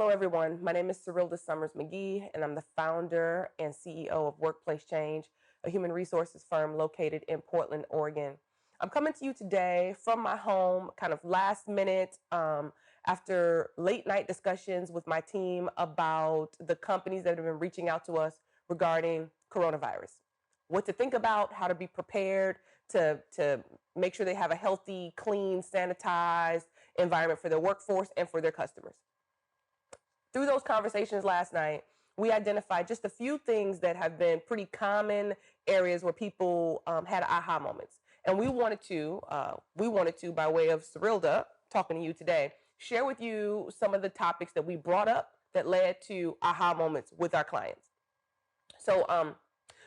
Hello, everyone. My name is Cyrilda Summers McGee, and I'm the founder and CEO of Workplace Change, a human resources firm located in Portland, Oregon. I'm coming to you today from my home, kind of last minute, after late night discussions with my team about the companies that have been reaching out to us regarding coronavirus. What to think about, how to be prepared to make sure they have a healthy, clean, sanitized environment for their workforce and for their customers. Through those conversations last night, we identified just a few things that have been pretty common areas where people had aha moments. And we wanted to, by way of Cyrilda, talking to you today, share with you some of the topics that we brought up that led to aha moments with our clients. So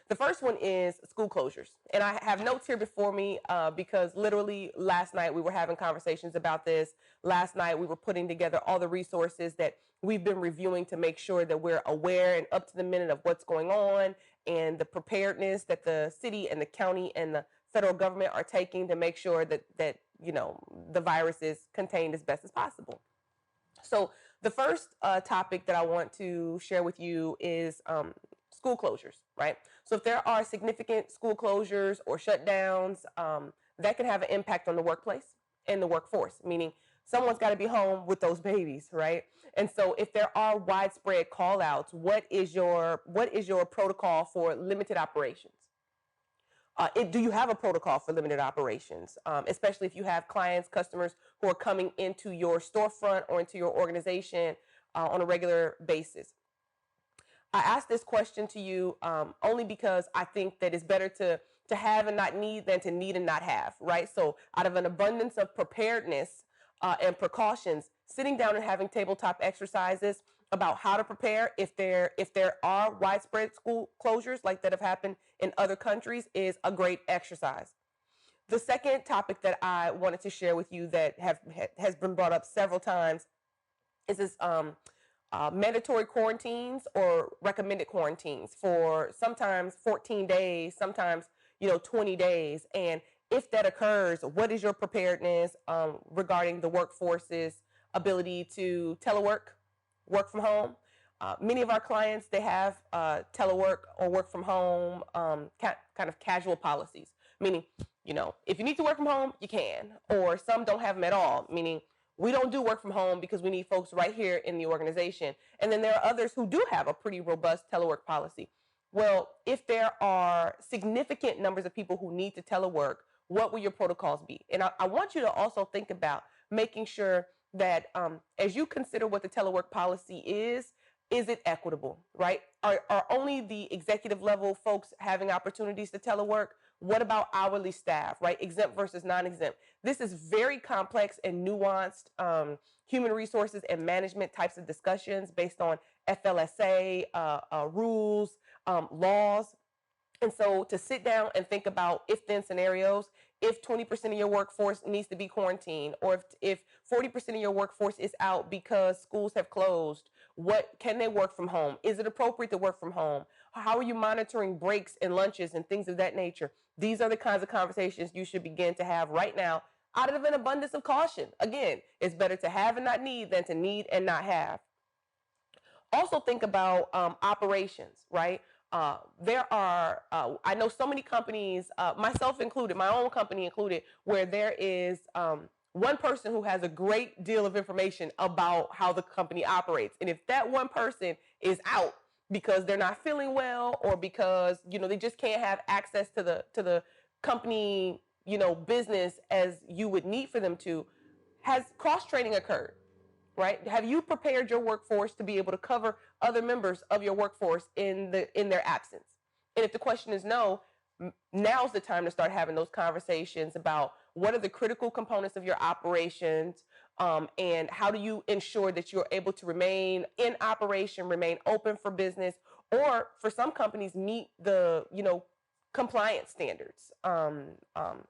the first one is school closures. And I have notes here before me because literally last night we were having conversations about this. Last night we were putting together all the resources that we've been reviewing to make sure that we're aware and up to the minute of what's going on and the preparedness that the city and the county and the federal government are taking to make sure that the virus is contained as best as possible. So the first topic that I want to share with you is school closures, right? So if there are significant school closures or shutdowns, that can have an impact on the workplace and the workforce, meaning someone's got to be home with those babies, right? And so if there are widespread call outs, what is your protocol for limited operations? Do you have a protocol for limited operations, especially if you have clients, customers who are coming into your storefront or into your organization on a regular basis? I asked this question to you only because I think that it's better to have and not need than to need and not have, right? So out of an abundance of preparedness and precautions, sitting down and having tabletop exercises about how to prepare if there are widespread school closures like that have happened in other countries is a great exercise. The second topic that I wanted to share with you that has been brought up several times is this mandatory quarantines or recommended quarantines for sometimes 14 days, sometimes 20 days. And if that occurs, what is your preparedness regarding the workforce's ability to telework, work from home? Many of our clients, they have telework or work from home kind of casual policies, meaning, if you need to work from home, you can, or some don't have them at all, meaning we don't do work from home because we need folks right here in the organization. And then there are others who do have a pretty robust telework policy. Well, if there are significant numbers of people who need to telework, what will your protocols be? And I want you to also think about making sure that as you consider what the telework policy is it equitable, right? Are only the executive level folks having opportunities to telework? What about hourly staff, right? Exempt versus non-exempt. This is very complex and nuanced human resources and management types of discussions based on FLSA rules, laws. And so to sit down and think about if-then scenarios, if 20% of your workforce needs to be quarantined, or if 40% of your workforce is out because schools have closed, what can they work from home? Is it appropriate to work from home? How are you monitoring breaks and lunches and things of that nature? These are the kinds of conversations you should begin to have right now out of an abundance of caution. Again, it's better to have and not need than to need and not have. Also think about operations, right? There are, I know so many companies, myself included, my own company included, where there is one person who has a great deal of information about how the company operates. And if that one person is out because they're not feeling well or because, they just can't have access to the company, business as you would need for them to, has cross-training occurred? Right? Have you prepared your workforce to be able to cover other members of your workforce in their absence? And if the question is no, now's the time to start having those conversations about what are the critical components of your operations, and how do you ensure that you're able to remain in operation, remain open for business, or for some companies meet the compliance standards,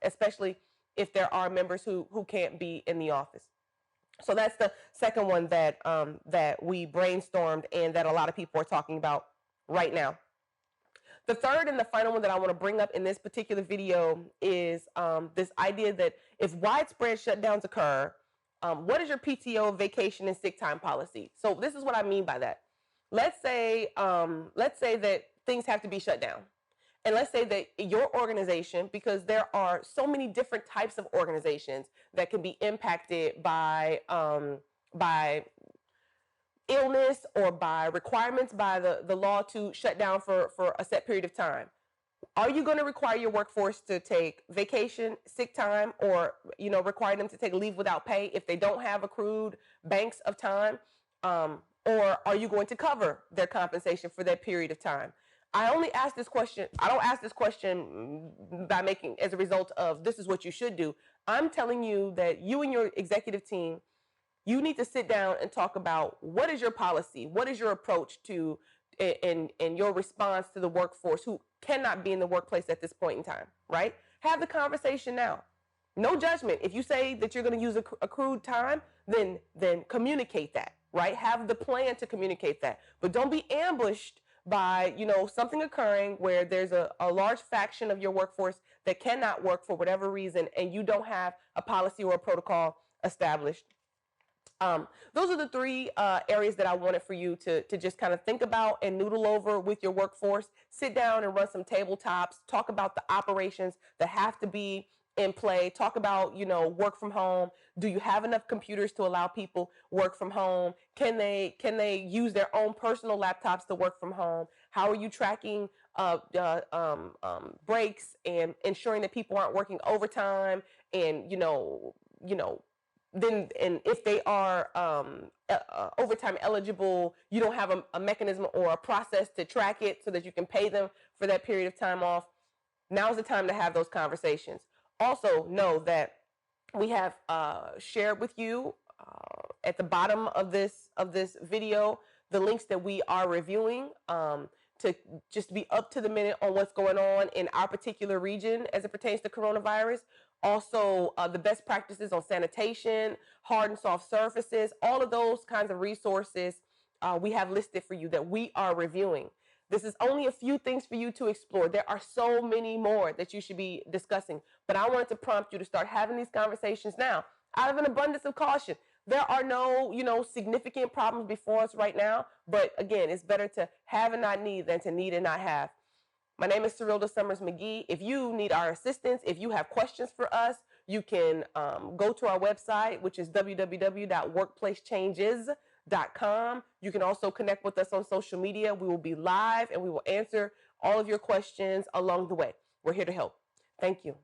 especially if there are members who can't be in the office. So that's the second one that we brainstormed and that a lot of people are talking about right now. The third and the final one that I want to bring up in this particular video is this idea that if widespread shutdowns occur, what is your PTO, vacation, and sick time policy? So this is what I mean by that. Let's say that things have to be shut down. And let's say that your organization, because there are so many different types of organizations that can be impacted by illness or by requirements by the law to shut down for a set period of time. Are you going to require your workforce to take vacation, sick time, or require them to take leave without pay if they don't have accrued banks of time? Or are you going to cover their compensation for that period of time? I only ask this question. I don't ask this question by making as a result of this is what you should do. I'm telling you that you and your executive team, you need to sit down and talk about what is your policy, what is your approach to and your response to the workforce who cannot be in the workplace at this point in time, right? Have the conversation now. No judgment. If you say that you're going to use accrued time, then communicate that, right? Have the plan to communicate that. But don't be ambushed by, something occurring where there's a large faction of your workforce that cannot work for whatever reason, and you don't have a policy or a protocol established. Those are the three areas that I wanted for you to just kind of think about and noodle over with your workforce. Sit down and run some tabletops. Talk about the operations that have to be in play. Talk about, work from home. Do you have enough computers to allow people work from home? Can they use their own personal laptops to work from home? How are you tracking breaks and ensuring that people aren't working overtime? And then, and if they are overtime eligible, you don't have a mechanism or a process to track it so that you can pay them for that period of time off. Now's the time to have those conversations. Also, know that we have shared with you at the bottom of this video the links that we are reviewing to just be up to the minute on what's going on in our particular region as it pertains to coronavirus. Also, the best practices on sanitation, hard and soft surfaces, all of those kinds of resources we have listed for you that we are reviewing. This is only a few things for you to explore. There are so many more that you should be discussing, but I wanted to prompt you to start having these conversations now out of an abundance of caution. There are no, significant problems before us right now, but again, it's better to have and not need than to need and not have. My name is Cyrilda Summers McGee. If you need our assistance, if you have questions for us, you can go to our website, which is www.workplacechanges.com. You can also connect with us on social media. We will be live and we will answer all of your questions along the way. We're here to help. Thank you.